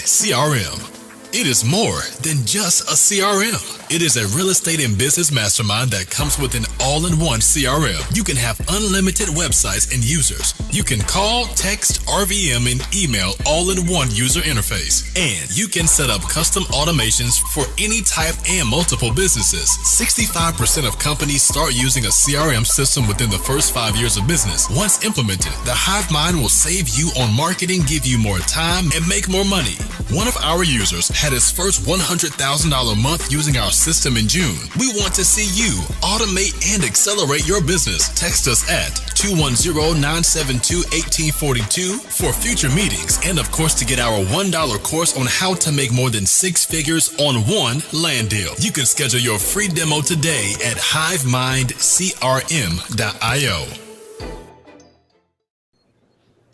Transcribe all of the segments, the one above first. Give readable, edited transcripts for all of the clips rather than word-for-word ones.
CRM. It is more than just a CRM. It is a real estate and business mastermind that comes with an all-in-one CRM. You can have unlimited websites and users. You can call, text, RVM, and email all in one user interface. And you can set up custom automations for any type and multiple businesses. 65% of companies start using a CRM system within the first 5 years of business. Once implemented, the Hive Mind will save you on marketing, give you more time, and make more money. One of our users had his first $100,000 month using our system in June. We want to see you automate and accelerate your business. Text us at 210-972-1842 for future meetings, and of course to get our $1 course on how to make more than 6 figures on one land deal. You can schedule your free demo today at hivemindcrm.io.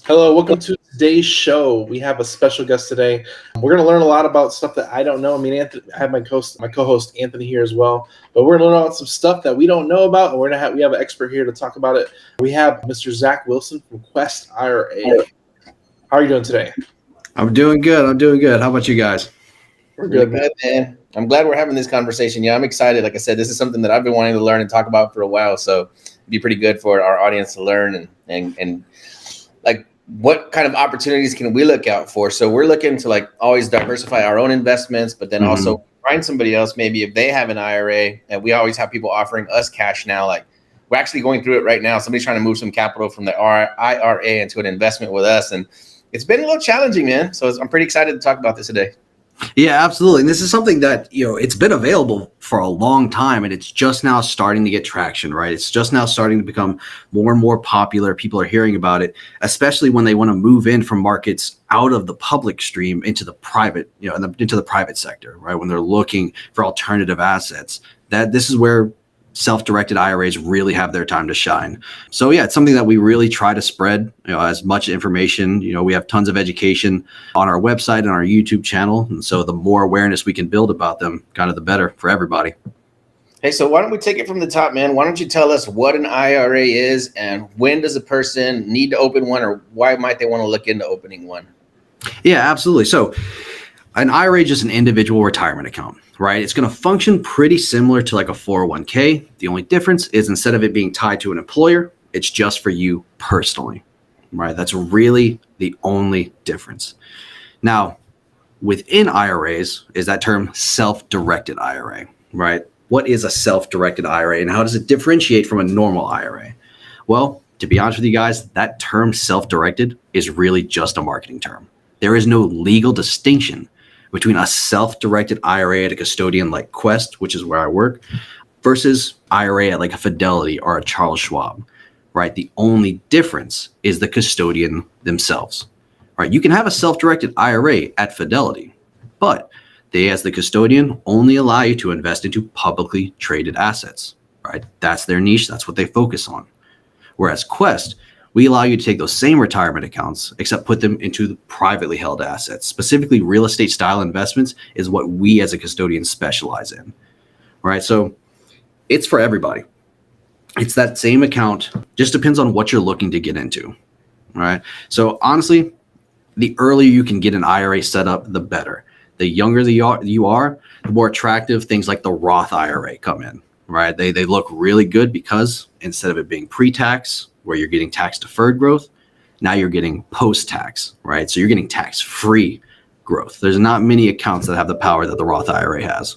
Hello, welcome to today's show. We have a special guest today. We're going to learn a lot about stuff that I don't know. I mean, Anthony, I have my co-host Anthony here as well, but we're going to learn about some stuff that we don't know about, and we have an expert here to talk about it. We have Mr. Zach Wilson from Quest IRA. How are you doing today? I'm doing good. How about you guys? We're good, man. I'm glad we're having this conversation. Yeah, I'm excited. Like I said, this is something that I've been wanting to learn and talk about for a while, so it'd be pretty good for our audience to learn and like, what kind of opportunities can we look out for? So we're looking to like always diversify our own investments, but then also find somebody else, maybe if they have an IRA, and we always have people offering us cash now. Like we're actually going through it right now. Somebody's trying to move some capital from the IRA into an investment with us. And it's been a little challenging, man. So I'm pretty excited to talk about this today. Yeah, absolutely. And this is something that, it's been available for a long time, and it's just now starting to get traction, right? It's just now starting to become more and more popular. People are hearing about it, especially when they want to move in from markets out of the public stream into the private, into the private sector, right? When they're looking for alternative assets, this is where self-directed IRAs really have their time to shine. So yeah, it's something that we really try to spread, as much information. We have tons of education on our website and our YouTube channel. And so the more awareness we can build about them, kind of the better for everybody. Hey, so why don't we take it from the top, man? Why don't you tell us what an IRA is, and when does a person need to open one, or why might they want to look into opening one? Yeah, absolutely. So an IRA is just an individual retirement account, right? It's going to function pretty similar to like a 401k. The only difference is instead of it being tied to an employer, it's just for you personally, right? That's really the only difference. Now, within IRAs is that term self-directed IRA, right? What is a self-directed IRA, and how does it differentiate from a normal IRA? Well, to be honest with you guys, that term self-directed is really just a marketing term. There is no legal distinction between a self-directed IRA at a custodian like Quest, which is where I work, versus IRA at like a Fidelity or a Charles Schwab, right? The only difference is the custodian themselves, right? You can have a self-directed IRA at Fidelity, but they, as the custodian, only allow you to invest into publicly traded assets, right? That's their niche. That's what they focus on. Whereas Quest, we allow you to take those same retirement accounts, except put them into the privately held assets. Specifically, real estate style investments is what we as a custodian specialize in, right? So it's for everybody. It's that same account, just depends on what you're looking to get into, right? So honestly, the earlier you can get an IRA set up, the better. The younger you are, the more attractive things like the Roth IRA come in, right? They look really good because instead of it being pre-tax, where you're getting tax-deferred growth, now you're getting post-tax, right? So you're getting tax-free growth. There's not many accounts that have the power that the Roth IRA has.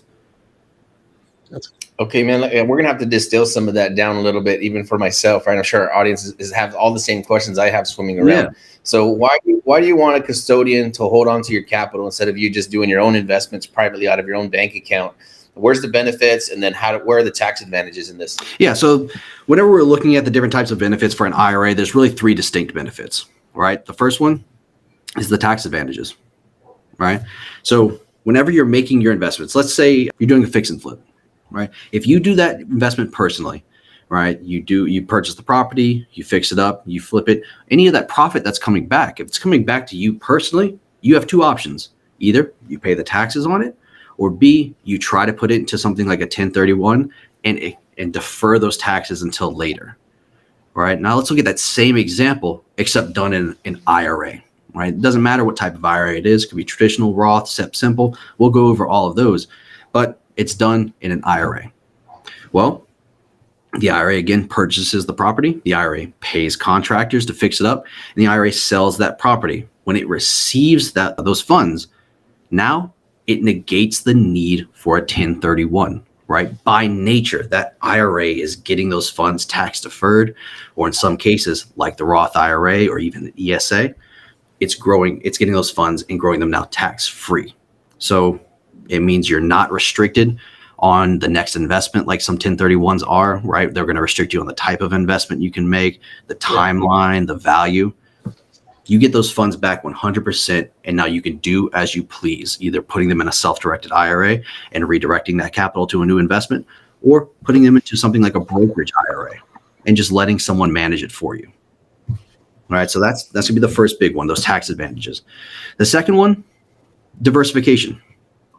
Okay, man, we're going to have to distill some of that down a little bit, even for myself, right? I'm sure our audience have all the same questions I have swimming around. Yeah. So why do you want a custodian to hold on to your capital instead of you just doing your own investments privately out of your own bank account? Where's the benefits, and then where are the tax advantages in this? Yeah, so whenever we're looking at the different types of benefits for an IRA, there's really 3 distinct benefits, right? The first one is the tax advantages, right? So whenever you're making your investments, let's say you're doing a fix and flip, right? If you do that investment personally, right, you purchase the property, you fix it up, you flip it, any of that profit that's coming back, if it's coming back to you personally, you have 2 options. Either you pay the taxes on it, or B, you try to put it into something like a 1031 and defer those taxes until later. All right, now let's look at that same example, except done in an IRA. right? It doesn't matter what type of IRA it is. It could be traditional, Roth, SEP, simple. We'll go over all of those, but it's done in an IRA. Well, the IRA again purchases the property. The IRA pays contractors to fix it up, and the IRA sells that property. When it receives those funds, now it negates the need for a 1031, right? By nature, that IRA is getting those funds tax deferred, or in some cases, like the Roth IRA or even the ESA, it's getting those funds and growing them now tax free. So it means you're not restricted on the next investment like some 1031s are, right? They're going to restrict you on the type of investment you can make, the timeline, the value. You get those funds back 100%, and now you can do as you please, either putting them in a self-directed IRA and redirecting that capital to a new investment, or putting them into something like a brokerage IRA and just letting someone manage it for you. All right, so that's going to be the first big one, those tax advantages. The second one, diversification,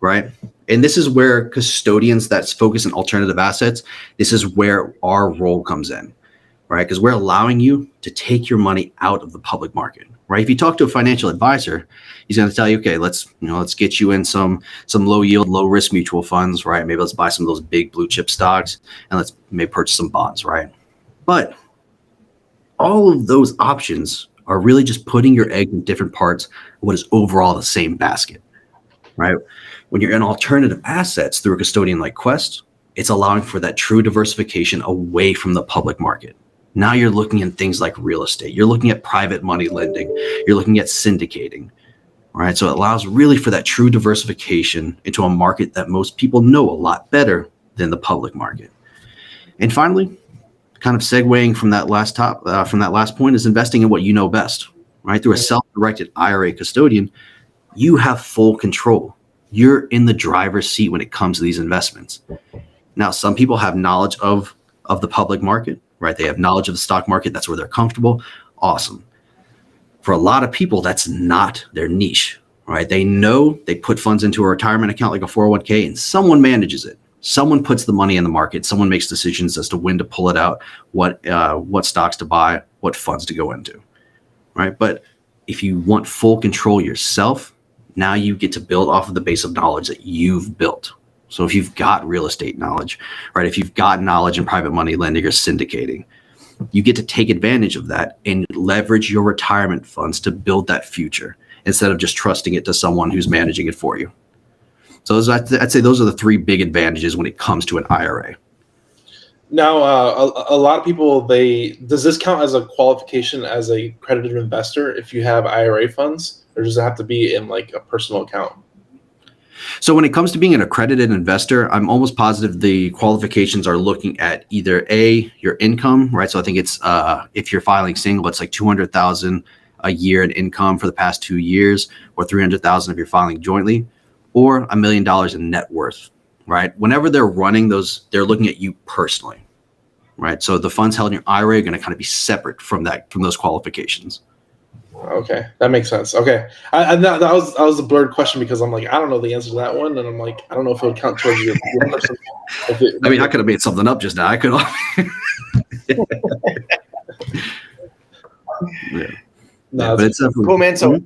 right? And this is where custodians that focus on alternative assets, this is where our role comes in, right? Because we're allowing you to take your money out of the public market, right? If you talk to a financial advisor, he's going to tell you, okay, let's get you in some low yield, low risk mutual funds, right? Maybe let's buy some of those big blue chip stocks, and let's maybe purchase some bonds, right? But all of those options are really just putting your egg in different parts of what is overall the same basket, right? When you're in alternative assets through a custodian like Quest, it's allowing for that true diversification away from the public market. Now you're looking at things like real estate. You're looking at private money lending. You're looking at syndicating, right? So it allows really for that true diversification into a market that most people know a lot better than the public market. And finally, kind of segueing from that last point, is investing in what you know best, right? Through a self-directed IRA custodian, you have full control. You're in the driver's seat when it comes to these investments. Now, some people have knowledge of the public market, right? They have knowledge of the stock market. That's where they're comfortable. Awesome. For a lot of people, that's not their niche, right? They know they put funds into a retirement account like a 401k, and someone manages it. Someone puts the money in the market. Someone makes decisions as to when to pull it out, what stocks to buy, what funds to go into, right? But if you want full control yourself, now you get to build off of the base of knowledge that you've built. So if you've got real estate knowledge, right? If you've got knowledge in private money lending or syndicating, you get to take advantage of that and leverage your retirement funds to build that future instead of just trusting it to someone who's managing it for you. So I'd say those are the three big advantages when it comes to an IRA. Now, a lot of people, does this count as a qualification as a accredited investor if you have IRA funds, or does it have to be in like a personal account? So when it comes to being an accredited investor, I'm almost positive the qualifications are looking at either your income, right? So I think it's if you're filing single, it's like $200,000 a year in income for the past 2 years, or $300,000 if you're filing jointly, or $1 million in net worth, right? Whenever they're running those, they're looking at you personally, right? So the funds held in your IRA are going to kind of be separate from those qualifications. Okay, that makes sense. Okay, that was a blurred question because I'm like, I don't know the answer to that one, and I'm like, I don't know if it would count towards your person. I mean, I could have made something up just now. I could have. Yeah. No, but it's cool, man. So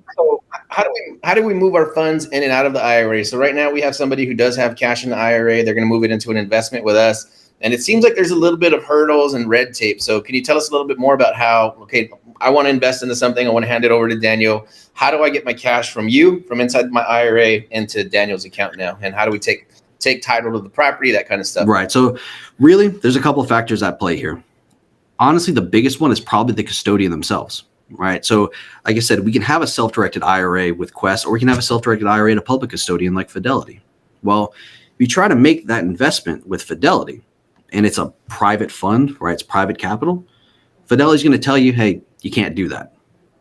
how do we move our funds in and out of the IRA? So right now we have somebody who does have cash in the IRA. They're going to move it into an investment with us, and it seems like there's a little bit of hurdles and red tape. So can you tell us a little bit more about how? Okay, I want to invest into something. I want to hand it over to Daniel. How do I get my cash from inside my IRA into Daniel's account now? And how do we take title to the property, that kind of stuff? Right. So really, there's a couple of factors at play here. Honestly, the biggest one is probably the custodian themselves, right? So like I said, we can have a self-directed IRA with Quest, or we can have a self-directed IRA in a public custodian like Fidelity. Well, if you try to make that investment with Fidelity, and it's a private fund, right? It's private capital. Fidelity's going to tell you, hey, you can't do that.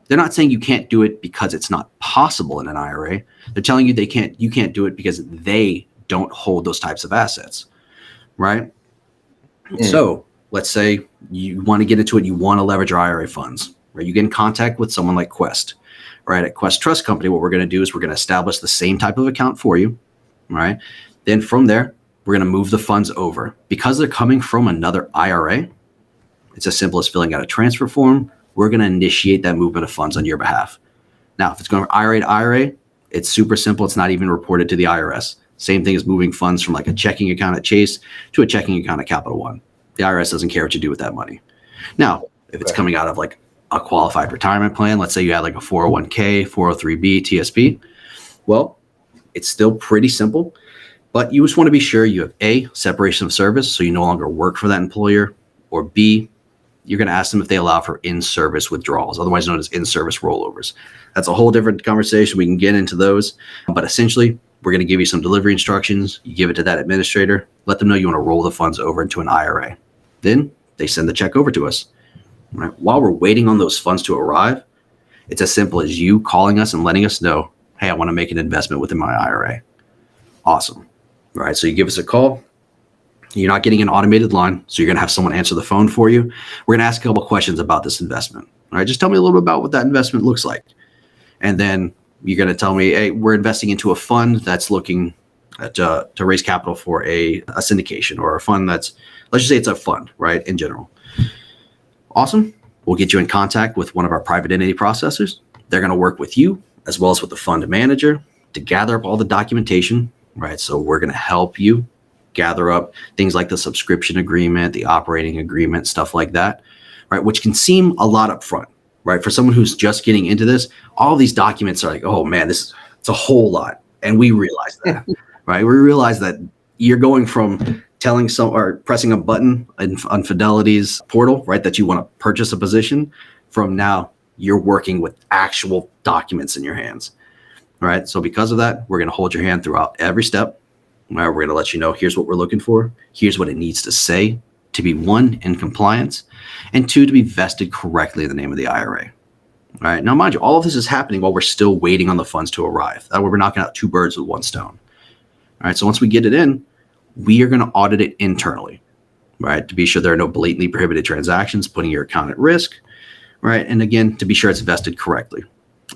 They're not saying you can't do it because it's not possible in an IRA. They're telling you you can't do it because they don't hold those types of assets, right? So let's say you want to get into it, you want to leverage your IRA funds, right? You get in contact with someone like Quest, right? At Quest Trust Company, what we're going to do is we're going to establish the same type of account for you, right? Then from there, we're going to move the funds over. Because they're coming from another IRA, it's as simple as filling out a transfer form. We're going to initiate that movement of funds on your behalf. Now, if it's going from IRA to IRA, it's super simple. It's not even reported to the IRS. Same thing as moving funds from like a checking account at Chase to a checking account at Capital One. The IRS doesn't care what you do with that money. Now, if it's coming out of like a qualified retirement plan, let's say you had like a 401k, 403b, TSP, well, it's still pretty simple, but you just want to be sure you have A, separation of service, so you no longer work for that employer, or B, you're going to ask them if they allow for in-service withdrawals, otherwise known as in-service rollovers. That's a whole different conversation. We can get into those, but essentially, we're going to give you some delivery instructions. You give it to that administrator, let them know you want to roll the funds over into an IRA. Then they send the check over to us. Right? While we're waiting on those funds to arrive, it's as simple as you calling us and letting us know, hey, I want to make an investment within my IRA. Awesome. All right. So you give us a call. You're not getting an automated line, so you're going to have someone answer the phone for you. We're going to ask a couple questions about this investment. All right. Just tell me a little bit about what that investment looks like. And then you're going to tell me, hey, we're investing into a fund that's looking to raise capital for a syndication, or a fund that's, let's just say it's a fund, right, in general. Awesome. We'll get you in contact with one of our private entity processors. They're going to work with you as well as with the fund manager to gather up all the documentation, right? So we're going to help you gather up things like the subscription agreement, the operating agreement, stuff like that, right? Which can seem a lot up front, right? For someone who's just getting into this, all these documents are like, oh man, it's a whole lot. And we realize that, right? We realize that you're going from telling or pressing a button on Fidelity's portal, right, that you want to purchase a position, from now you're working with actual documents in your hands, right? So because of that, we're going to hold your hand throughout every step. Right? We're going to let you know, here's what we're looking for. Here's what it needs to say to be, one, in compliance, and two, to be vested correctly in the name of the IRA. All right. Now, mind you, all of this is happening while we're still waiting on the funds to arrive. That way we're knocking out two birds with one stone. All right. So once we get it in, we are going to audit it internally, right? To be sure there are no blatantly prohibited transactions putting your account at risk, right? And again, to be sure it's vested correctly.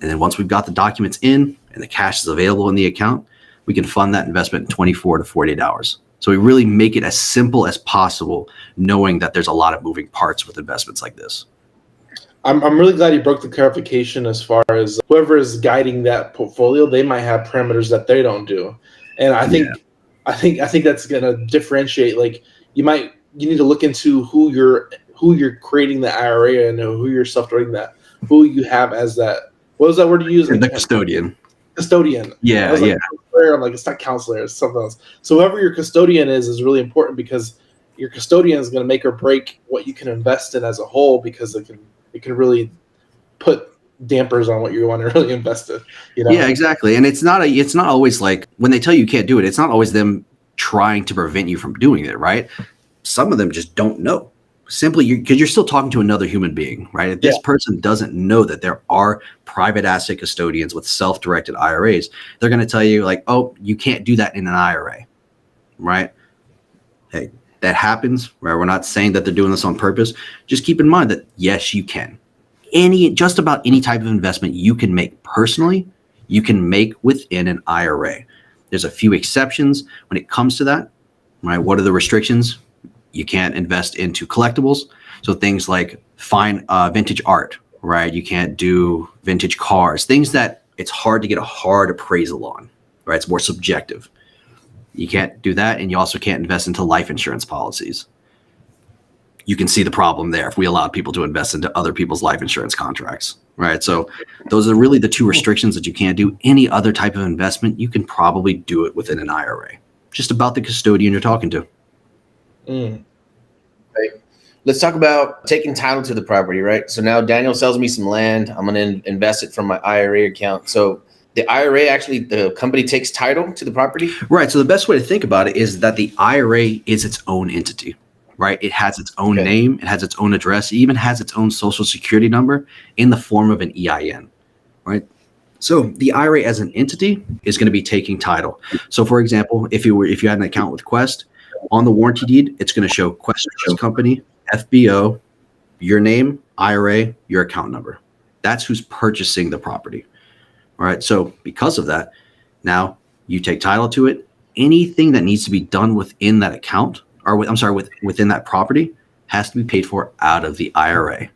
And then once we've got the documents in and the cash is available in the account, we can fund that investment in 24 to 48 hours. So we really make it as simple as possible, knowing that there's a lot of moving parts with investments like this. I'm really glad you broke the clarification as far as whoever is guiding that portfolio, they might have parameters that they don't do. And I think that's going to differentiate. Like you need to look into who you're creating the IRA and who you're self-directing that, who you have as that. What was that word you used? The custodian. Custodian. Yeah, yeah. I'm like, it's not counselor, it's something else. So whoever your custodian is really important, because your custodian is going to make or break what you can invest in as a whole, because it can really put dampers on what you want to really invest in. You know? Yeah, exactly. And it's not always like when they tell you can't do it, it's not always them trying to prevent you from doing it, right? Some of them just don't know. Simply because you're still talking to another human being, right? If this person doesn't know that there are private asset custodians with self-directed IRAs, they're going to tell you like, oh, you can't do that in an IRA, right? Hey, that happens, right? We're not saying that they're doing this on purpose. Just keep in mind that yes, you can. Just about any type of investment you can make personally, you can make within an IRA. There's a few exceptions when it comes to that, right? What are the restrictions? You can't invest into collectibles. So things like fine vintage art, right? You can't do vintage cars, things that it's hard to get a hard appraisal on, right? It's more subjective. You can't do that. And you also can't invest into life insurance policies. You can see the problem there if we allowed people to invest into other people's life insurance contracts, right? So those are really the two restrictions that you can't do. Any other type of investment, you can probably do it within an IRA. Just about the custodian you're talking to. Right. Let's talk about taking title to the property, right? So now Daniel sells me some land. I'm going to invest it from my IRA account. So the IRA, actually, the company takes title to the property? Right. So the best way to think about it is that the IRA is its own entity, right? It has its own name. It has its own address. It even has its own social security number in the form of an EIN, right? So the IRA as an entity is going to be taking title. So for example, if you had an account with Quest, on the warranty deed, it's going to show Quest Company, FBO, your name, IRA, your account number. That's who's purchasing the property. All right. So because of that, now you take title to it. Anything that needs to be done within that account, or within that property, has to be paid for out of the IRA.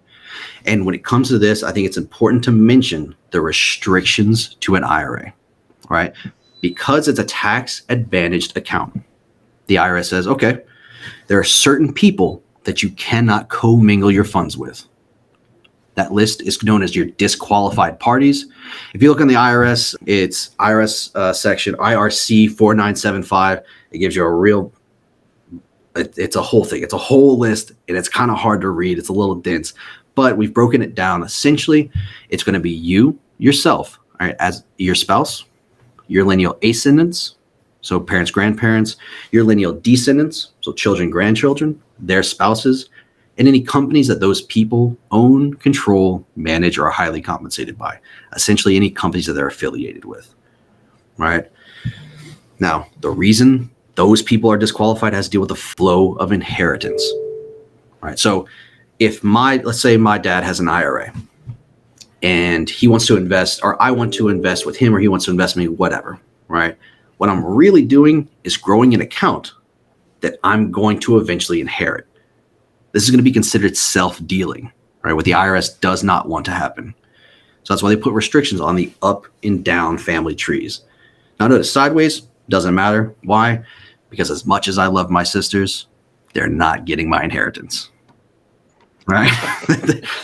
And when it comes to this, I think it's important to mention the restrictions to an IRA, right? Because it's a tax advantaged account, the IRS says, okay, there are certain people that you cannot commingle your funds with. That list is known as your disqualified parties. If you look on the IRS, it's IRS section IRC 4975. It gives you a real, it's a whole thing. It's a whole list, and it's kind of hard to read. It's a little dense, but we've broken it down. Essentially, it's going to be you, yourself, all right, as your spouse, your lineal ascendants, so parents, grandparents, your lineal descendants, so children, grandchildren, their spouses, and any companies that those people own, control, manage, or are highly compensated by. Essentially, any companies that they're affiliated with, right? Now, the reason those people are disqualified has to do with the flow of inheritance, right? So if let's say my dad has an IRA and he wants to invest, or I want to invest with him, or he wants to invest with me, whatever, right? What I'm really doing is growing an account that I'm going to eventually inherit. This is going to be considered self-dealing, right? What the IRS does not want to happen. So that's why they put restrictions on the up and down family trees. Now notice sideways, doesn't matter. Why? Because as much as I love my sisters, they're not getting my inheritance, right?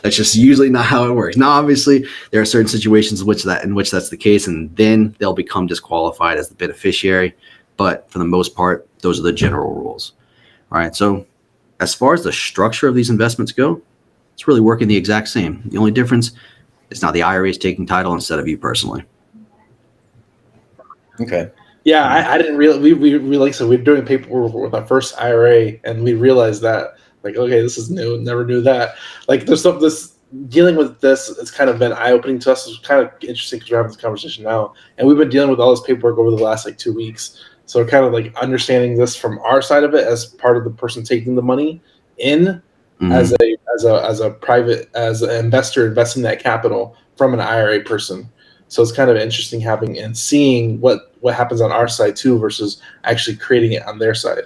That's just usually not how it works. Now, obviously, there are certain situations in which that's the case, and then they'll become disqualified as the beneficiary. But for the most part, those are the general rules. All right. So as far as the structure of these investments go, it's really working the exact same. The only difference is now the IRA is taking title instead of you personally. Okay. Yeah, I didn't really. We like I said, we were doing paperwork with our first IRA, and we realized that, like, okay, this is new. Never knew that. Like, there's some this dealing with this. It's kind of been eye opening to us. It's kind of interesting because we're having this conversation now, and we've been dealing with all this paperwork over the last 2 weeks. So we're kind of like understanding this from our side of it as part of the person taking the money in, as an investor investing that capital from an IRA person. So it's kind of interesting having and seeing what happens on our side too versus actually creating it on their side.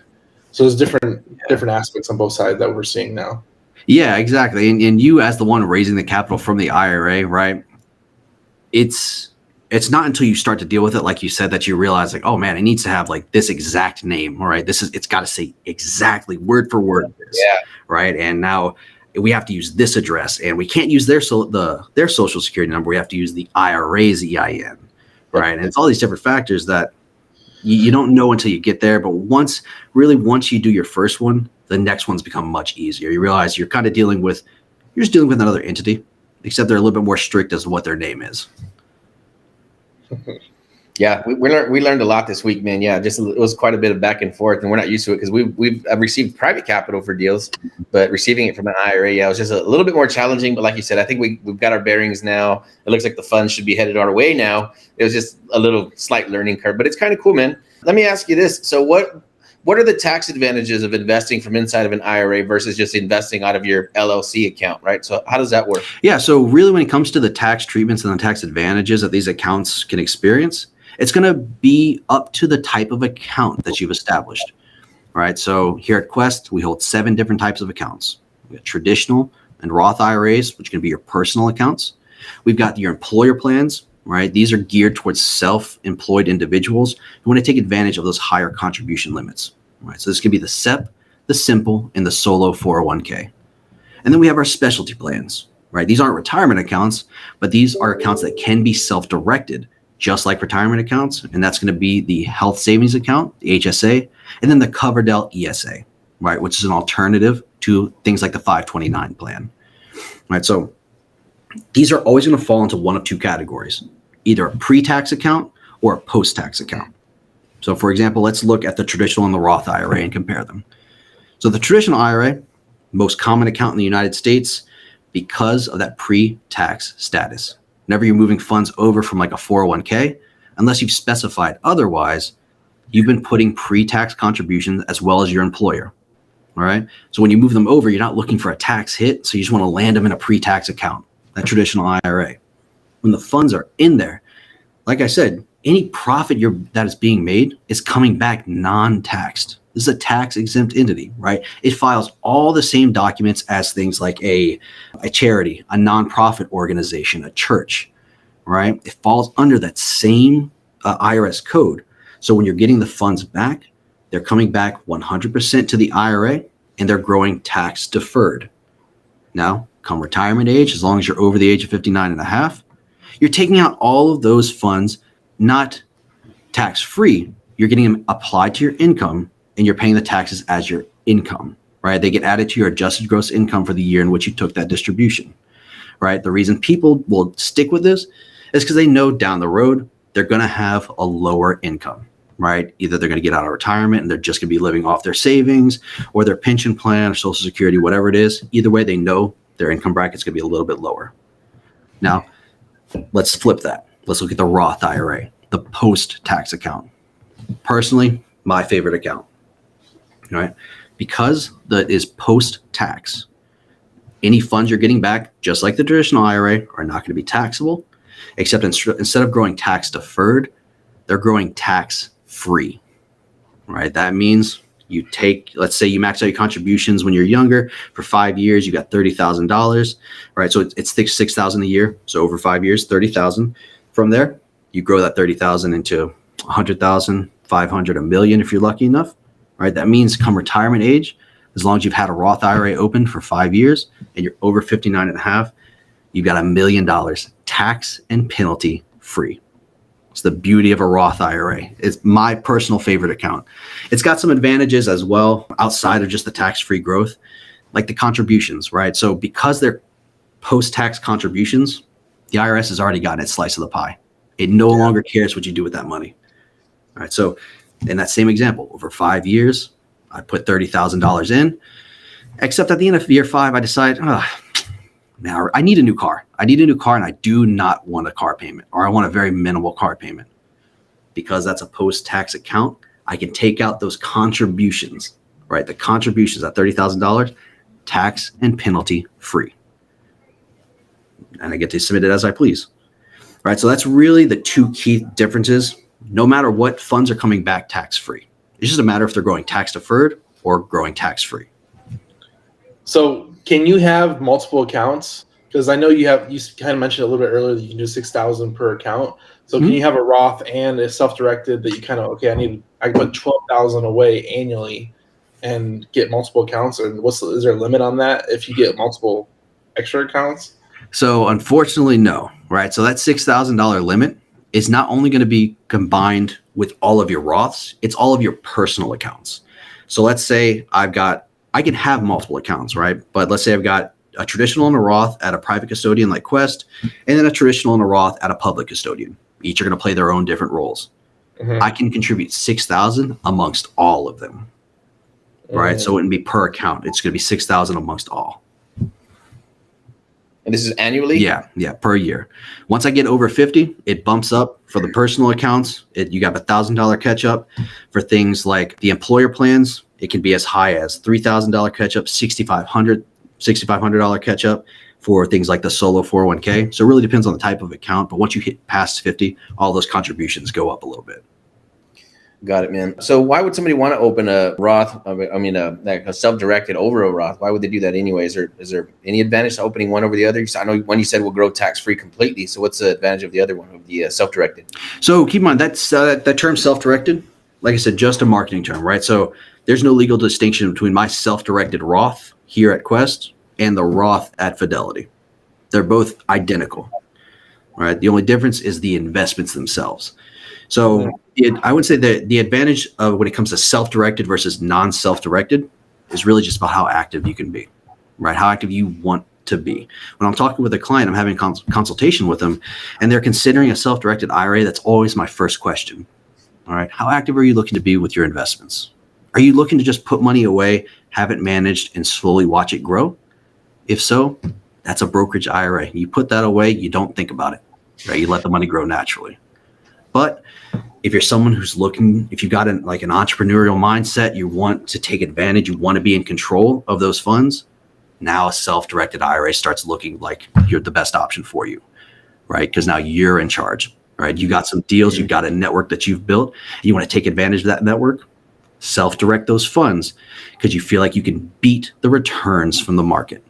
So there's different aspects on both sides that we're seeing now. Yeah, exactly. And you as the one raising the capital from the IRA, right? It's not until you start to deal with it, like you said, that you realize, like, oh man, it needs to have like this exact name. All right. It's got to say exactly word for word this. Yeah. Right. And now we have to use this address, and we can't use their social security number. We have to use the IRA's EIN. Right. And it's all these different factors that you don't know until you get there. But once you do your first one, the next ones become much easier. You realize you're just dealing with another entity, except they're a little bit more strict as to what their name is. Yeah, we learned a lot this week, man. Yeah, it was quite a bit of back and forth, and we're not used to it because we've received private capital for deals, but receiving it from an IRA, yeah, it was just a little bit more challenging. But like you said, I think we've got our bearings now. It looks like the funds should be headed our way now. It was just a little slight learning curve, but it's kind of cool, man. Let me ask you this: so what are the tax advantages of investing from inside of an IRA versus just investing out of your LLC account, right? So how does that work? Yeah, so really when it comes to the tax treatments and the tax advantages that these accounts can experience, it's going to be up to the type of account that you've established. All right, so here at Quest, we hold 7 different types of accounts. We have traditional and Roth IRAs, which can be your personal accounts. We've got your employer plans, right? These are geared towards self-employed individuals who want to take advantage of those higher contribution limits. Right, so this can be the SEP, the Simple, and the Solo 401k. And then we have our specialty plans, right? These aren't retirement accounts, but these are accounts that can be self-directed, just like retirement accounts. And that's going to be the Health Savings Account, the HSA, and then the Coverdell ESA, right? Which is an alternative to things like the 529 plan, right? So these are always going to fall into one of 2 categories, either a pre-tax account or a post-tax account. So for example, let's look at the traditional and the Roth IRA and compare them. So the traditional IRA, most common account in the United States because of that pre-tax status. Whenever you're moving funds over from like a 401k, unless you've specified otherwise, you've been putting pre-tax contributions as well as your employer. All right. So when you move them over, you're not looking for a tax hit. So you just want to land them in a pre-tax account, that traditional IRA. When the funds are in there, like I said, any profit that is being made is coming back non-taxed. This is a tax-exempt entity, right? It files all the same documents as things like a charity, a nonprofit organization, a church, right? It falls under that same IRS code. So when you're getting the funds back, they're coming back 100% to the IRA, and they're growing tax deferred. Now, come retirement age, as long as you're over the age of 59 and a half, you're taking out all of those funds, not tax free. You're getting them applied to your income, and you're paying the taxes as your income, right? They get added to your adjusted gross income for the year in which you took that distribution, right? The reason people will stick with this is because they know down the road they're going to have a lower income, right? Either they're going to get out of retirement and they're just going to be living off their savings or their pension plan or Social Security, whatever it is. Either way, they know their income bracket's going to be a little bit lower. Now, let's flip that. Let's look at the Roth IRA, the post-tax account. Personally, my favorite account, right? Because that is post-tax. Any funds you're getting back, just like the traditional IRA, are not going to be taxable, except instead of growing tax deferred, they're growing tax free, right? That means you take, let's say you max out your contributions when you're younger for 5 years, you got $30,000, right? So it's $6,000 a year. So over 5 years, 30,000. From there, you grow that 30,000 into 100,000, 500, a million if you're lucky enough, right? That means come retirement age, as long as you've had a Roth IRA open for 5 years and you're over 59 and a half, you've got $1 million tax and penalty free. It's the beauty of a Roth IRA. It's my personal favorite account. It's got some advantages as well outside of just the tax-free growth, like the contributions, right? So because they're post-tax contributions, the IRS has already gotten its slice of the pie. It no longer cares what you do with that money. All right. So in that same example, over 5 years, I put $30,000 in, except at the end of year 5, I decide, now I need a new car. I need a new car and I do not want a car payment, or I want a very minimal car payment. Because that's a post-tax account, I can take out those contributions, right? The contributions at $30,000, tax and penalty free. And I get to submit it as I please. Right, so that's really the two key differences. No matter what, funds are coming back tax-free. It's just a matter if they're growing tax-deferred or growing tax-free. So can you have multiple accounts? Because I know you kind of mentioned a little bit earlier that you can do 6,000 per account. So can you have a Roth and a self-directed that you kind of, I put 12,000 away annually and get multiple accounts? And is there a limit on that if you get multiple extra accounts? So unfortunately, no, right? So that $6,000 limit is not only going to be combined with all of your Roths, it's all of your personal accounts. So let's say I can have multiple accounts, right? But let's say I've got a traditional and a Roth at a private custodian like Quest, and then a traditional and a Roth at a public custodian. Each are going to play their own different roles. Mm-hmm. I can contribute $6,000 amongst all of them, right? Mm-hmm. So it wouldn't be per account. It's going to be $6,000 amongst all. And this is annually? Yeah, per year. Once I get over 50, it bumps up for the personal accounts. You got a $1,000 catch up. For things like the employer plans, it can be as high as $3,000 catch up, $6,500 catch up for things like the solo 401k. So it really depends on the type of account. But once you hit past 50, all those contributions go up a little bit. Got it, man. So why would somebody want to open a Roth? Like a self-directed over a Roth? Why would they do that anyways? Is there any advantage to opening one over the other? I know one you said will grow tax-free completely. So what's the advantage of the other one, of the self-directed? So keep in mind, that's that term self-directed, like I said, just a marketing term, right? So there's no legal distinction between my self-directed Roth here at Quest and the Roth at Fidelity. They're both identical, right? The only difference is the investments themselves. So I would say that the advantage of when it comes to self-directed versus non-self-directed is really just about how active you can be, right? How active you want to be. When I'm talking with a client, I'm having a consultation with them, and they're considering a self-directed IRA. That's always my first question. All right, how active are you looking to be with your investments? Are you looking to just put money away, have it managed, and slowly watch it grow? If so, that's a brokerage IRA. You put that away, you don't think about it, right? You let the money grow naturally. But if you're someone who's looking, if you got an entrepreneurial mindset, you want to take advantage, you want to be in control of those funds, now a self-directed IRA starts looking like you're the best option for you, right? Because now you're in charge, right? You got some deals, you've got a network that you've built, you want to take advantage of that network, self-direct those funds because you feel like you can beat the returns from the market.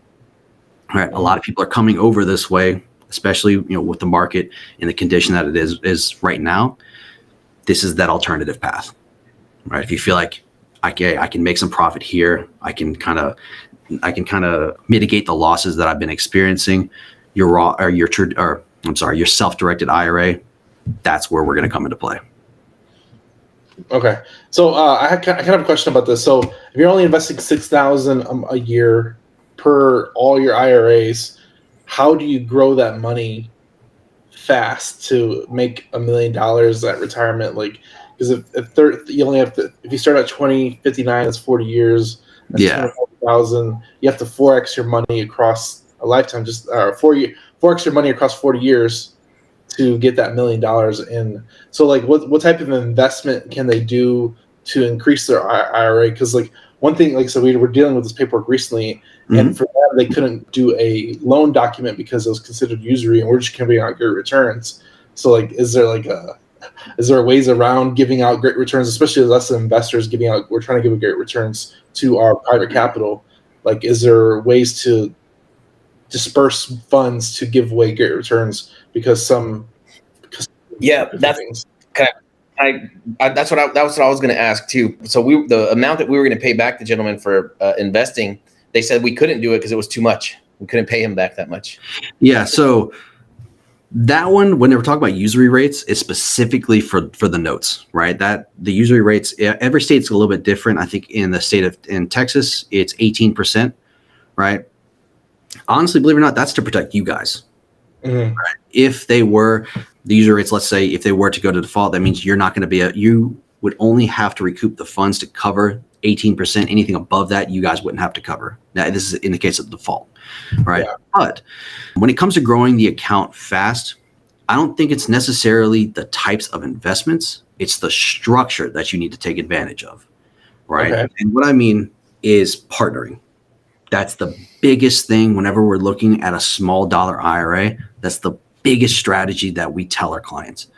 All right, a lot of people are coming over this way especially, with the market and the condition that it is right now, this is that alternative path, right? If you feel like, okay, I can make some profit here, I can kind of mitigate the losses that I've been experiencing, your self-directed IRA, that's where we're going to come into play. Okay, so I kind of have a question about this. So if you're only investing $6,000 a year per all your IRAs, how do you grow that money fast to make $1 million at retirement? Like, because you only have to, if you start at 2059, that's 40 years. That's 240,000. You have to 4x your money across a lifetime, just 4x your money across 40 years to get that $1 million in. So like what type of investment can they do to increase their IRA? Because like one thing, like, so we were dealing with this paperwork recently, and for them, they couldn't do a loan document because it was considered usury, and we're just giving out great returns. So like, is there ways around giving out great returns, especially as us investors we're trying to give great returns to our private capital? Like, is there ways to disperse funds to give away great returns? Because that's kind of, that's what I was going to ask too. So the amount that we were going to pay back the gentleman for investing, they said we couldn't do it because it was too much. We couldn't pay him back that much. Yeah. So that one, when they were talking about usury rates, is specifically for the notes, right? That the usury rates, every state's a little bit different. I think in Texas, it's 18%, right? Honestly, believe it or not, that's to protect you guys. Right? If they were the usury rates, let's say if they were to go to default, that means you're not going to you would only have to recoup the funds to cover 18%. Anything above that, you guys wouldn't have to cover. Now, this is in the case of default, right? Yeah. But when it comes to growing the account fast, I don't think it's necessarily the types of investments. It's the structure that you need to take advantage of, right? Okay. And what I mean is partnering. That's the biggest thing whenever we're looking at a small dollar IRA. That's the biggest strategy that we tell our clients,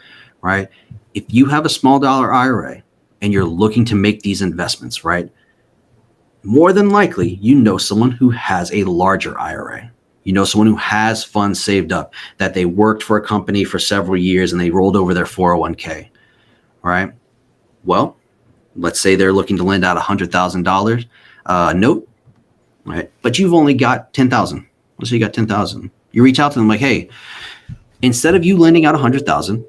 right? If you have a small dollar IRA and you're looking to make these investments, right? More than likely, you know someone who has a larger IRA. You know someone who has funds saved up, that they worked for a company for several years and they rolled over their 401k, all right? Well, let's say they're looking to lend out $100,000 note, right? But you've only got 10,000. Let's say you got 10,000. You reach out to them like, hey, instead of you lending out 100,000,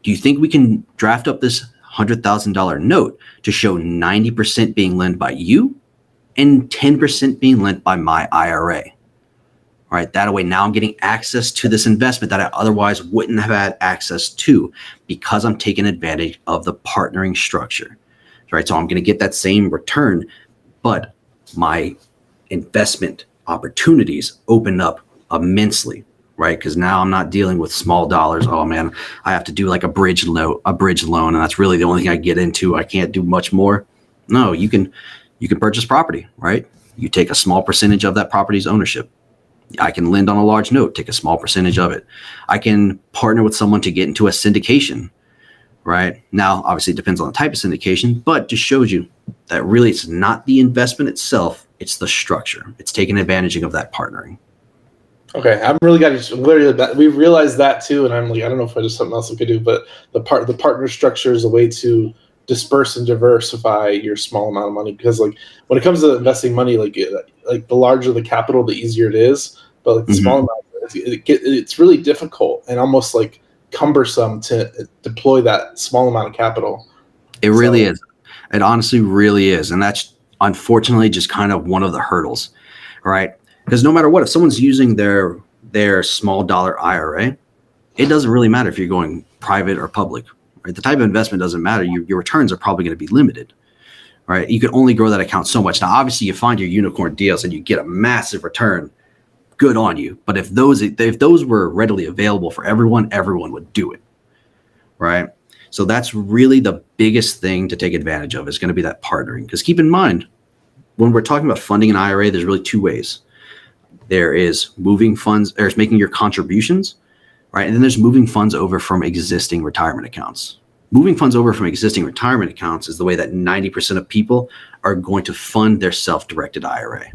do you think we can draft up this $100,000 note to show 90% being lent by you and 10% being lent by my IRA? All right. That way, now I'm getting access to this investment that I otherwise wouldn't have had access to because I'm taking advantage of the partnering structure. Right. So I'm going to get that same return, but my investment opportunities open up immensely. Right. Because now I'm not dealing with small dollars. Oh, man, I have to do like a bridge loan. And that's really the only thing I get into. I can't do much more. No, you can purchase property. Right. You take a small percentage of that property's ownership. I can lend on a large note, take a small percentage of it. I can partner with someone to get into a syndication. Right. Now, obviously, it depends on the type of syndication, but just shows you that really it's not the investment itself. It's the structure. It's taking advantage of that partnering. Okay, I'm really glad we realized that too, and I'm like, I don't know if there's something else we could do, but the partner structure is a way to disperse and diversify your small amount of money, because like when it comes to investing money, like the larger the capital, the easier it is, but like the small amount, it's really difficult and almost like cumbersome to deploy that small amount of capital. It really is. It honestly really is, and that's unfortunately just kind of one of the hurdles, right? Because no matter what, if someone's using their small dollar IRA, it doesn't really matter if you're going private or public, right? The type of investment doesn't matter. Your returns are probably going to be limited, right? You can only grow that account so much. Now, obviously, you find your unicorn deals and you get a massive return. Good on you. But if those were readily available for everyone would do it, right? So that's really the biggest thing to take advantage of is going to be that partnering. Because keep in mind, when we're talking about funding an IRA, there's really two ways. There is moving funds, or making your contributions, right? And then there's moving funds over from existing retirement accounts. Moving funds over from existing retirement accounts is the way that 90% of people are going to fund their self-directed IRA,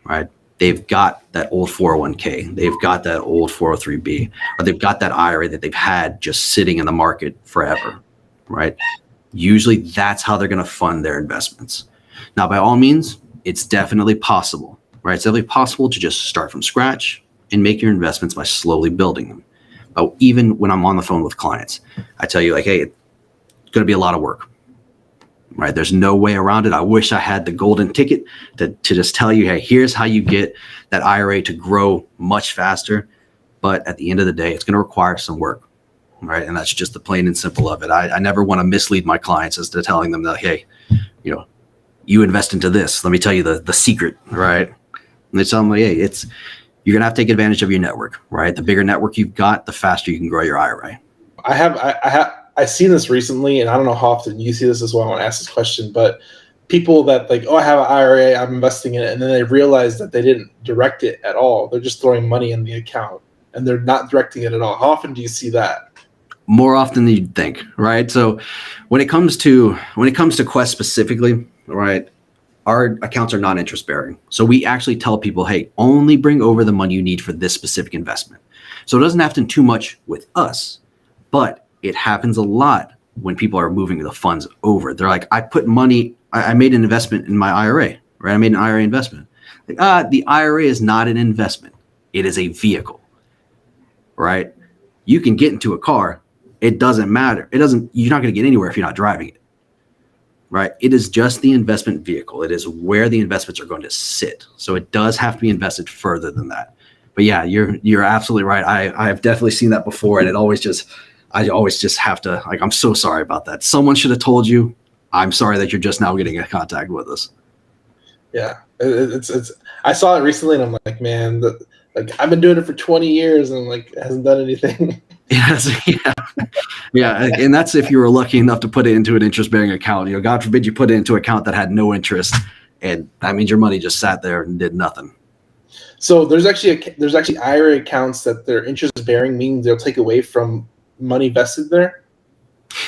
right? they've got that old 401k, they've got that old 403b, or they've got that IRA that they've had just sitting in the market forever, right? Usually that's how they're going to fund their investments. Now, by all means, it's definitely possible, right? It's definitely possible to just start from scratch and make your investments by slowly building them. But even when I'm on the phone with clients, I tell you, like, hey, it's going to be a lot of work, right? There's no way around it. I wish I had the golden ticket to just tell you, hey, here's how you get that IRA to grow much faster. But at the end of the day, it's going to require some work, right? And that's just the plain and simple of it. I never want to mislead my clients as to telling them that, hey, you invest into this. Let me tell you the secret, right? And they tell them, hey, you're going to have to take advantage of your network, right? The bigger network you've got, the faster you can grow your IRA. I've seen this recently, and I don't know how often you see this as well. I want to ask this question, but people that like, oh, I have an IRA, I'm investing in it, and then they realize that they didn't direct it at all. They're just throwing money in the account, and they're not directing it at all. How often do you see that? More often than you'd think, right? So when it comes to Quest specifically, right, our accounts are non-interest bearing. So we actually tell people, hey, only bring over the money you need for this specific investment. So it doesn't happen too much with us, but it happens a lot when people are moving the funds over. They're like, I made an investment in my IRA, right? I made an IRA investment. Like, the IRA is not an investment. It is a vehicle, right? You can get into a car. It doesn't matter. You're not going to get anywhere if you're not driving it, right? It is just the investment vehicle. It is where the investments are going to sit. So it does have to be invested further than that. But yeah, you're absolutely right. I have definitely seen that before, and I always just have to, like, I'm so sorry about that. Someone should have told you. I'm sorry that you're just now getting in contact with us. Yeah, it's. I saw it recently, and I'm like, man, I've been doing it for 20 years, and like, it hasn't done anything. Yeah, and that's if you were lucky enough to put it into an interest-bearing account. God forbid you put it into an account that had no interest, and that means your money just sat there and did nothing. So there's actually IRA accounts that they're interest-bearing, meaning they'll take away from money vested there.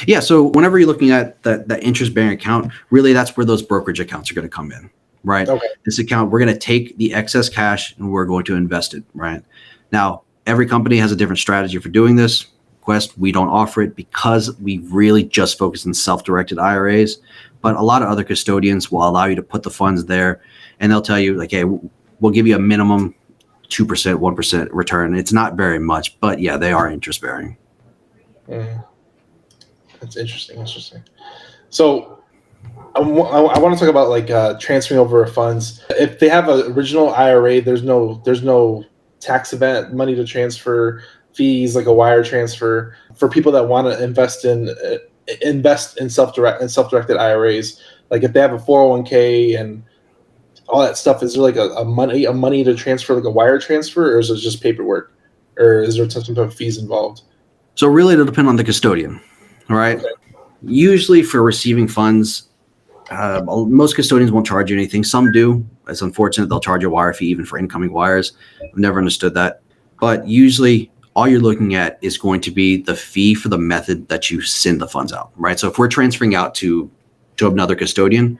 Yeah, so whenever you're looking at that interest-bearing account, really that's where those brokerage accounts are going to come in, right? Okay. This account, we're going to take the excess cash and we're going to invest it, right? Now, every company has a different strategy for doing this. Quest, we don't offer it because we really just focus on self-directed IRAs, but a lot of other custodians will allow you to put the funds there, and they'll tell you, like, hey, we'll give you a minimum 2%, 1% return. It's not very much, but yeah, they are interest-bearing. That's interesting. So I want to talk about like transferring over funds. If they have an original IRA, there's no tax event money to transfer, fees like a wire transfer for people that want to invest in self-directed IRAs. Like if they have a 401k and all that stuff, is there like a money to transfer, like a wire transfer, or is it just paperwork, or is there some type of fees involved? So really, it'll depend on the custodian, all right? Okay. Usually for receiving funds, most custodians won't charge you anything. Some do. It's unfortunate they'll charge a wire fee even for incoming wires. I've never understood that. But usually all you're looking at is going to be the fee for the method that you send the funds out, right? So if we're transferring out to another custodian,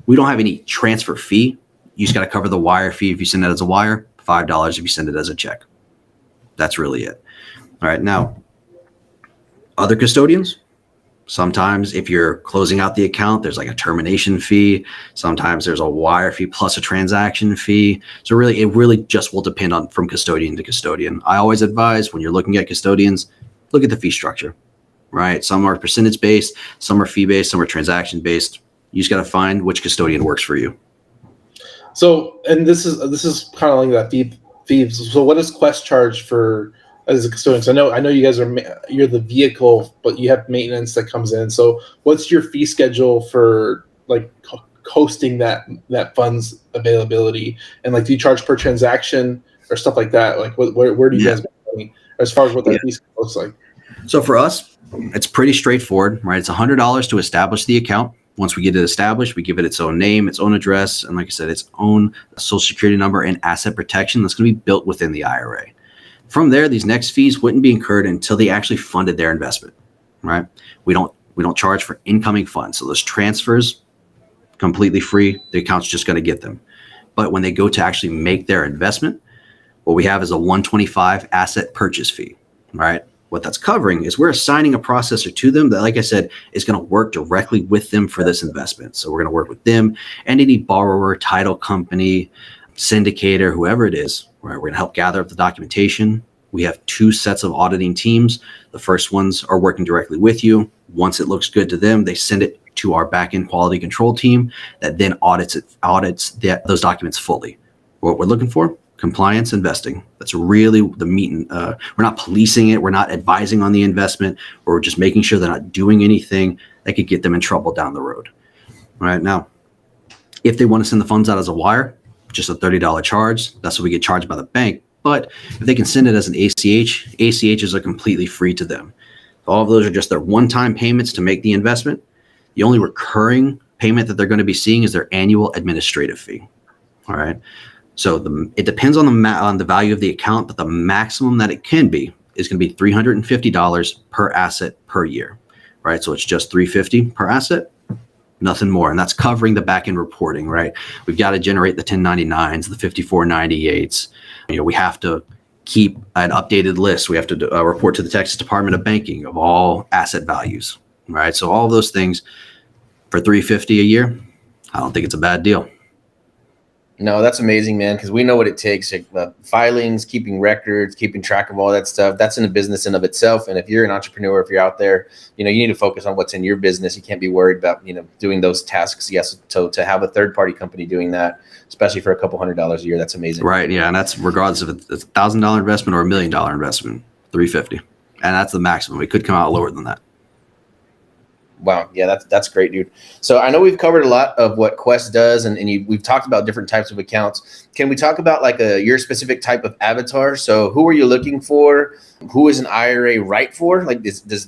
we don't have any transfer fee. You just got to cover the wire fee if you send it as a wire, $5 if you send it as a check. That's really it. All right, now, other custodians, sometimes if you're closing out the account, there's like a termination fee. Sometimes there's a wire fee plus a transaction fee. So really, it really just will depend on from custodian to custodian. I always advise when you're looking at custodians, look at the fee structure, right? Some are percentage based, some are fee based, some are transaction based. You just got to find which custodian works for you. So, and this is kind of like that fee. So what does Quest charge for as a custodian? So I know you guys you're the vehicle, but you have maintenance that comes in. So what's your fee schedule for like hosting that funds availability? And like, do you charge per transaction or stuff like that? Like where do you guys make money as far as what that fee schedule looks like? So for us, it's pretty straightforward, right? It's $100 to establish the account. Once we get it established, we give it its own name, its own address, and like I said, its own social security number and asset protection that's going to be built within the IRA. From there, these next fees wouldn't be incurred until they actually funded their investment, right? We don't charge for incoming funds. So those transfers, completely free. The account's just going to get them. But when they go to actually make their investment, what we have is a 125 asset purchase fee, right? What that's covering is we're assigning a processor to them that, like I said, is going to work directly with them for this investment. So we're going to work with them and any borrower, title company, syndicator, whoever it is, right? We're going to help gather up the documentation. We have 2 sets of auditing teams. The first ones are working directly with you. Once it looks good to them, they send it to our back-end quality control team that then audits those documents fully. What we're looking for? Compliance investing. That's really the meat. We're not policing it. We're not advising on the investment. We're just making sure they're not doing anything that could get them in trouble down the road. All right. Now, if they want to send the funds out as a wire, just a $30 charge. That's what we get charged by the bank. But if they can send it as an ACH, ACHs are completely free to them. All of those are just their one-time payments to make the investment. The only recurring payment that they're going to be seeing is their annual administrative fee. All right. So it depends on the value of the account, but the maximum that it can be is going to be $350 per asset per year. Right. So it's just $350 per asset, nothing more. And that's covering the back end reporting. Right. We've got to generate the 1099s, the 5498s. We have to keep an updated list. We have to report to the Texas Department of Banking of all asset values. Right. So all of those things for $350 a year, I don't think it's a bad deal. No, that's amazing, man, because we know what it takes. Filings, keeping records, keeping track of all that stuff. That's in a business in of itself. And if you're an entrepreneur, if you're out there, you need to focus on what's in your business. You can't be worried about, doing those tasks. Yes, to have a third-party company doing that, especially for a couple $100s a year, that's amazing. Right, yeah, and that's regardless if it's $1,000 investment or $1 million investment, $350. And that's the maximum. It could come out lower than that. Wow. Yeah, that's great, dude. So I know we've covered a lot of what Quest does, and we've talked about different types of accounts. Can we talk about your specific type of avatar? So who are you looking for? Who is an IRA right for?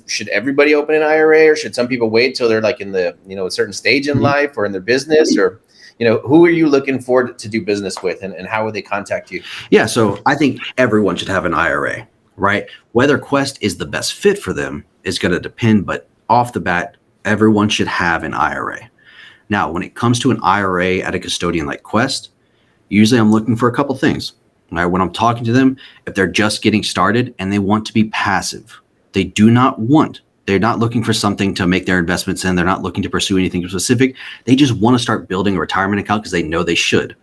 Should everybody open an IRA, or should some people wait till they're in the a certain stage in life or in their business, or who are you looking for to do business with, and how would they contact you? Yeah, so I think everyone should have an IRA, right? Whether Quest is the best fit for them is going to depend, but off the bat, everyone should have an IRA. Now, when it comes to an IRA at a custodian like Quest, usually I'm looking for a couple things. Right? When I'm talking to them, if they're just getting started and they want to be passive, they're not looking for something to make their investments in. They're not looking to pursue anything specific. They just want to start building a retirement account because they know they should,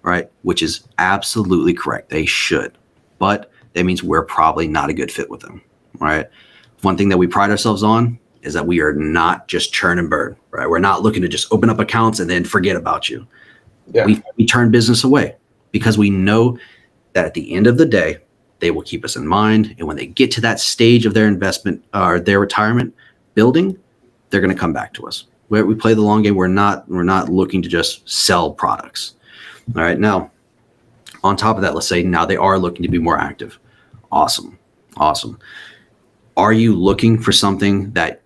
right? Which is absolutely correct. They should. But that means we're probably not a good fit with them, right? One thing that we pride ourselves on is that we are not just churn and burn, right? We're not looking to just open up accounts and then forget about you. Yeah. We turn business away because we know that at the end of the day, they will keep us in mind. And when they get to that stage of their investment or their retirement building, they're going to come back to us. We play the long game. We're not looking to just sell products. All right. Now, on top of that, let's say now they are looking to be more active. Awesome. Are you looking for something that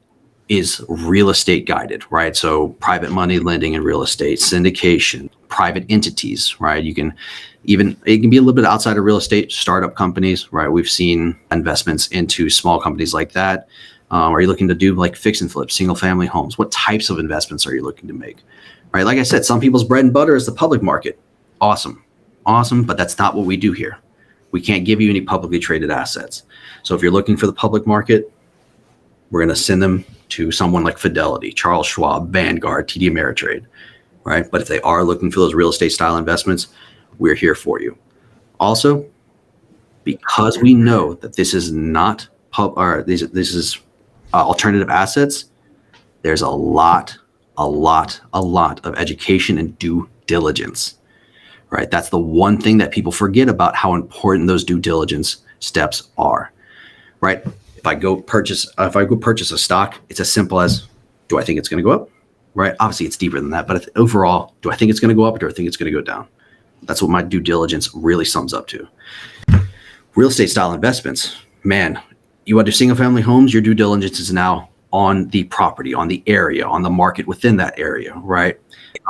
is real estate guided, right? So private money lending in real estate, syndication, private entities, right? It can be a little bit outside of real estate, startup companies, right? We've seen investments into small companies like that. Are you looking to do fix and flip, single family homes? What types of investments are you looking to make, right? Like I said, some people's bread and butter is the public market. Awesome, but that's not what we do here. We can't give you any publicly traded assets. So if you're looking for the public market, we're going to send them to someone like Fidelity, Charles Schwab, Vanguard, TD Ameritrade, right? But if they are looking for those real estate style investments, we're here for you. Also, because we know that this is not this is alternative assets, there's a lot of education and due diligence, right? That's the one thing that people forget about how important those due diligence steps are, right? If I go purchase a stock, it's as simple as, do I think it's going to go up? Right? Obviously, it's deeper than that. But overall, do I think it's going to go up or do I think it's going to go down? That's what my due diligence really sums up to. Real estate style investments, man, you want to do single family homes, your due diligence is now on the property, on the area, on the market within that area, right?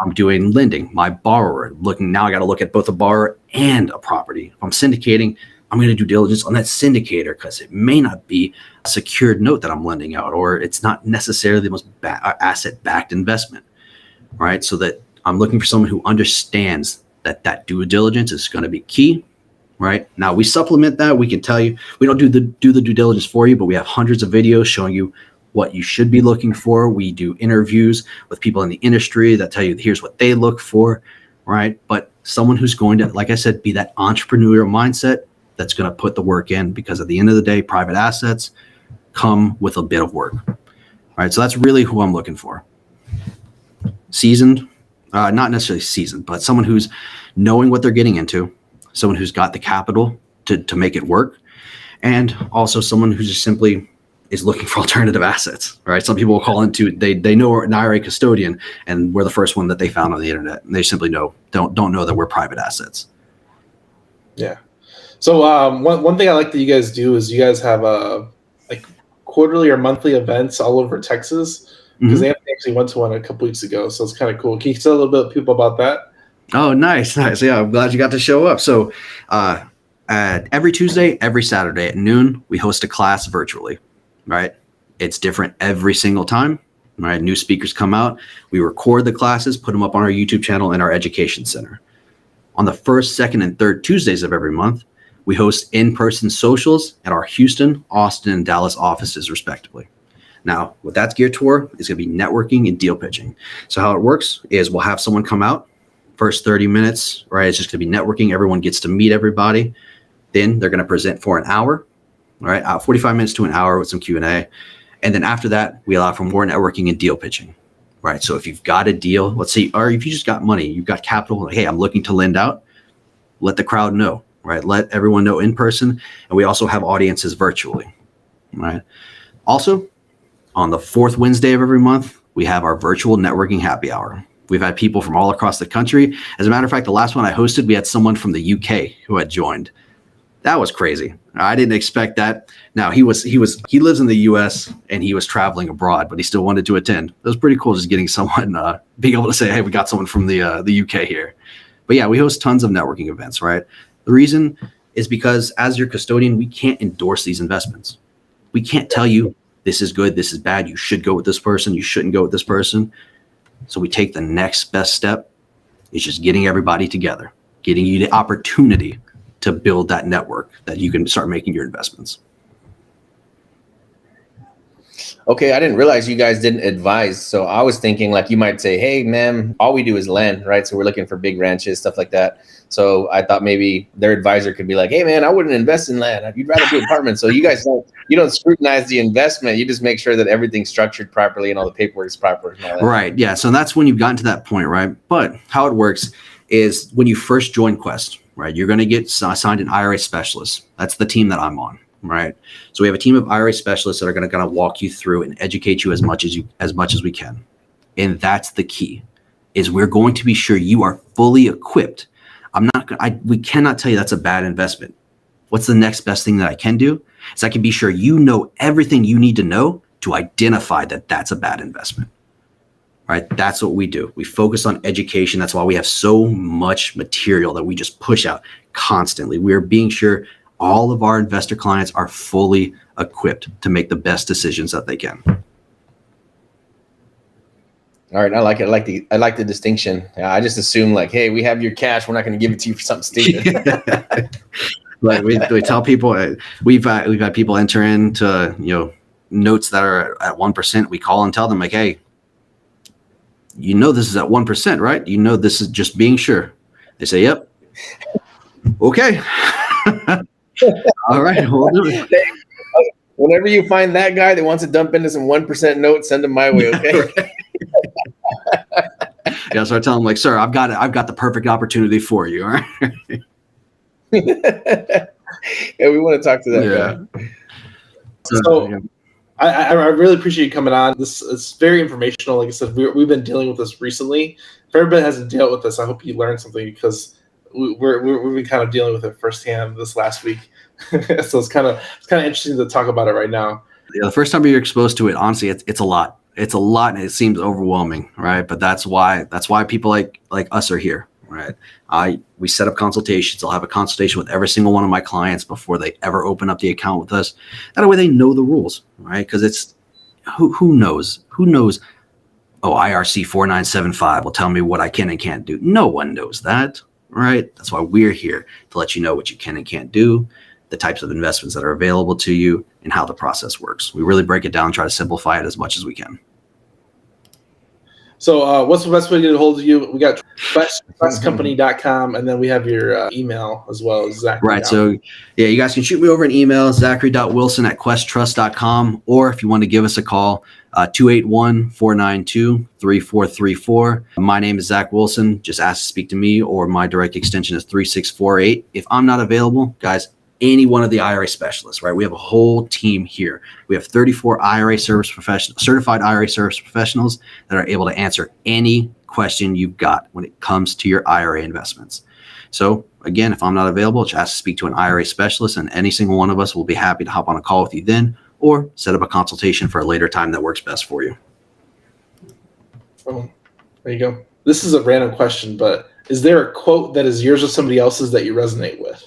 I'm doing lending, my borrower, now I got to look at both a borrower and a property. If I'm syndicating, I'm going to do diligence on that syndicator because it may not be a secured note that I'm lending out, or it's not necessarily the most asset-backed investment, right? So that I'm looking for someone who understands that due diligence is going to be key, right? Now we supplement that. We can tell you, we don't do the due diligence for you, but we have hundreds of videos showing you what you should be looking for. We do interviews with people in the industry that tell you here's what they look for, right? But someone who's going to, like I said, be that entrepreneurial mindset that's going to put the work in, because at the end of the day, private assets come with a bit of work, right? So that's really who I'm looking for. Seasoned, not necessarily seasoned, but someone who's knowing what they're getting into, someone who's got the capital to make it work, and also someone who just simply is looking for alternative assets, right? Some people will call into, they know we're an IRA custodian, and we're the first one that they found on the internet, and they simply don't know that we're private assets. Yeah. So one thing I like that you guys do is you guys have like quarterly or monthly events all over Texas, because Anthony actually went to one a couple weeks ago, so it's kind of cool. Can you tell a little bit of people about that? Oh, nice. Yeah, I'm glad you got to show up. So every Tuesday, every Saturday at noon, we host a class virtually, right? It's different every single time, right? New speakers come out. We record the classes, put them up on our YouTube channel and our education center. On the first, second, and third Tuesdays of every month, we host in-person socials at our Houston, Austin, and Dallas offices, respectively. Now, what that's geared toward is going to be networking and deal pitching. So how it works is we'll have someone come out, first 30 minutes, right? It's just going to be networking. Everyone gets to meet everybody. Then they're going to present for an hour, right? 45 minutes to an hour with some Q&A. And then after that, we allow for more networking and deal pitching, right? So if you've got a deal, let's say, or if you just got money, you've got capital, like, hey, I'm looking to lend out, let the crowd know, right? Let everyone know in person. And we also have audiences virtually, right? Also, on the fourth Wednesday of every month, we have our virtual networking happy hour. We've had people from all across the country. As a matter of fact, the last one I hosted, we had someone from the UK who had joined. That was crazy. I didn't expect that. Now he lives in the US and he was traveling abroad, but he still wanted to attend. It was pretty cool just getting someone, being able to say, hey, we got someone from the UK here. But yeah, we host tons of networking events, right? The reason is because as your custodian, we can't endorse these investments. We can't tell you this is good, this is bad, you should go with this person, you shouldn't go with this person. So we take the next best step. It's just getting everybody together, getting you the opportunity to build that network that you can start making your investments. Okay, I didn't realize you guys didn't advise. So I was thinking like you might say, hey, man, all we do is lend, right? So we're looking for big ranches, stuff like that. So I thought maybe their advisor could be like, hey, man, I wouldn't invest in land. You'd rather do apartments. So you guys don't scrutinize the investment. You just make sure that everything's structured properly and all the paperwork is proper. And all that. Right. Yeah. So that's when you've gotten to that point, right? But how it works is when you first join Quest, right, you're going to get assigned an IRA specialist. That's the team that I'm on. Right. So we have a team of IRA specialists that are going to walk you through and educate you as much as we can. And that's the key, is we're going to be sure you are fully equipped. We cannot tell you that's a bad investment. What's the next best thing that I can do is I can be sure you know everything you need to know to identify that that's a bad investment. Right. That's what we do. We focus on education. That's why we have so much material that we just push out constantly. We're being sure all of our investor clients are fully equipped to make the best decisions that they can. All right, I like it. I like the distinction. I just assume like, hey, we have your cash. We're not going to give it to you for something stupid. Like we tell people, we've had people enter into notes that are at 1%. We call and tell them like, hey, this is at 1%, right? This is just being sure. They say, yep. Okay. All right, we'll do it. Whenever you find that guy that wants to dump into some 1% notes, send him my way, okay? Yeah, so I tell him like, sir, I've got the perfect opportunity for you. All right. Yeah, we want to talk to that guy. So yeah. I really appreciate you coming on. It's very informational. Like I said, we've been dealing with this recently. If everybody hasn't dealt with this, I hope you learned something, because we've been kind of dealing with it firsthand this last week. So it's kind of interesting to talk about it right now. Yeah, the first time you're exposed to it, honestly, it's a lot. It's a lot, and it seems overwhelming, right? But that's why people like us are here, right? We set up consultations. I'll have a consultation with every single one of my clients before they ever open up the account with us. That way they know the rules, right? Because it's who knows? Oh, IRC 4975 will tell me what I can and can't do. No one knows that, right? That's why we're here, to let you know what you can and can't do, the types of investments that are available to you, and how the process works. We really break it down, try to simplify it as much as we can. So what's the best way to get a hold of you? We got questcompany.com, and then we have your email as well, Zachary. Right. So, yeah, you guys can shoot me over an email, zachary.wilson@questtrust.com, or if you want to give us a call, 281-492-3434. My name is Zach Wilson. Just ask to speak to me, or my direct extension is 3648. If I'm not available, guys, any one of the IRA specialists, right? We have a whole team here. We have 34 IRA service professionals, certified IRA service professionals that are able to answer any question you've got when it comes to your IRA investments. So again, if I'm not available, just ask to speak to an IRA specialist, and any single one of us will be happy to hop on a call with you then, or set up a consultation for a later time that works best for you. Oh, there you go. This is a random question, but is there a quote that is yours or somebody else's that you resonate with?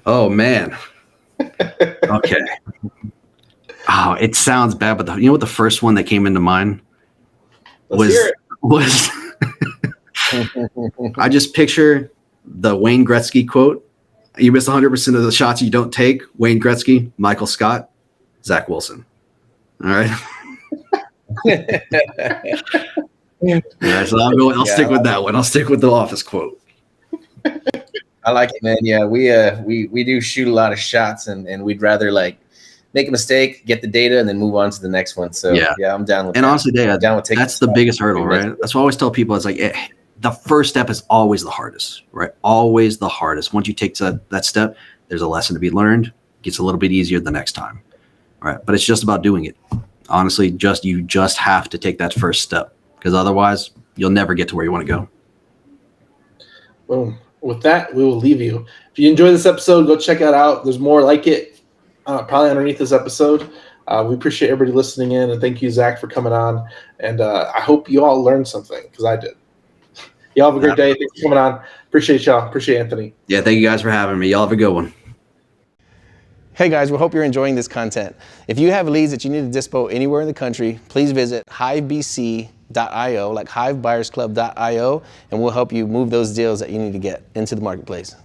Oh, man. Okay. Oh, it sounds bad, but you know what the first one that came into mind was I just picture the Wayne Gretzky quote. You miss 100% of the shots you don't take. Wayne Gretzky, Michael Scott, Zach Wilson. All right. Yeah, so I'll stick with that one. I'll stick with the Office quote. I like it, man. Yeah, we do shoot a lot of shots, and we'd rather like make a mistake, get the data, and then move on to the next one. So yeah, I'm down with that. And honestly, Dave, down with that's the biggest hurdle, right? That's what I always tell people. It's like the first step is always the hardest, right? Always the hardest. Once you take that step, there's a lesson to be learned. It gets a little bit easier the next time, right? But it's just about doing it. Honestly, you just have to take that first step, because otherwise you'll never get to where you want to go. Boom. With that, we will leave you. If you enjoyed this episode, go check it out. There's more like it probably underneath this episode. We appreciate everybody listening in, and thank you, Zach, for coming on. And I hope you all learned something, because I did. Y'all have a great day. Thanks for coming on. Appreciate y'all. Appreciate Anthony. Yeah, thank you guys for having me. Y'all have a good one. Hey guys, we hope you're enjoying this content. If you have leads that you need to dispo anywhere in the country, please visit hivebc.io, like hivebuyersclub.io, and we'll help you move those deals that you need to get into the marketplace.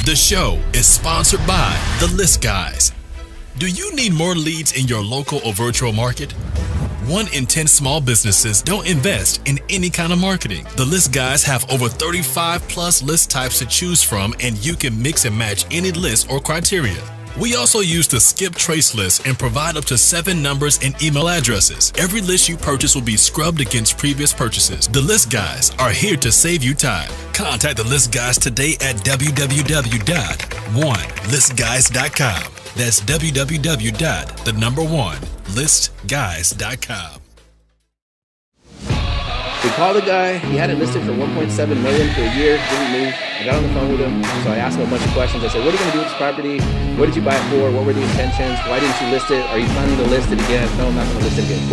The show is sponsored by The List Guys. Do you need more leads in your local or virtual market? 1 in 10 small businesses don't invest in any kind of marketing. The List Guys have over 35 plus list types to choose from, and you can mix and match any list or criteria. We also use the skip trace list and provide up to 7 numbers and email addresses. Every list you purchase will be scrubbed against previous purchases. The List Guys are here to save you time. Contact the List Guys today at www.onelistguys.com. That's www.1listguys.com. We called the guy. He had it listed for $1.7 million for a year. Didn't move. I got on the phone with him, so I asked him a bunch of questions. I said, "What are you going to do with this property? What did you buy it for? What were the intentions? Why didn't you list it? Are you planning to list it again?" "No, I'm not going to list it again."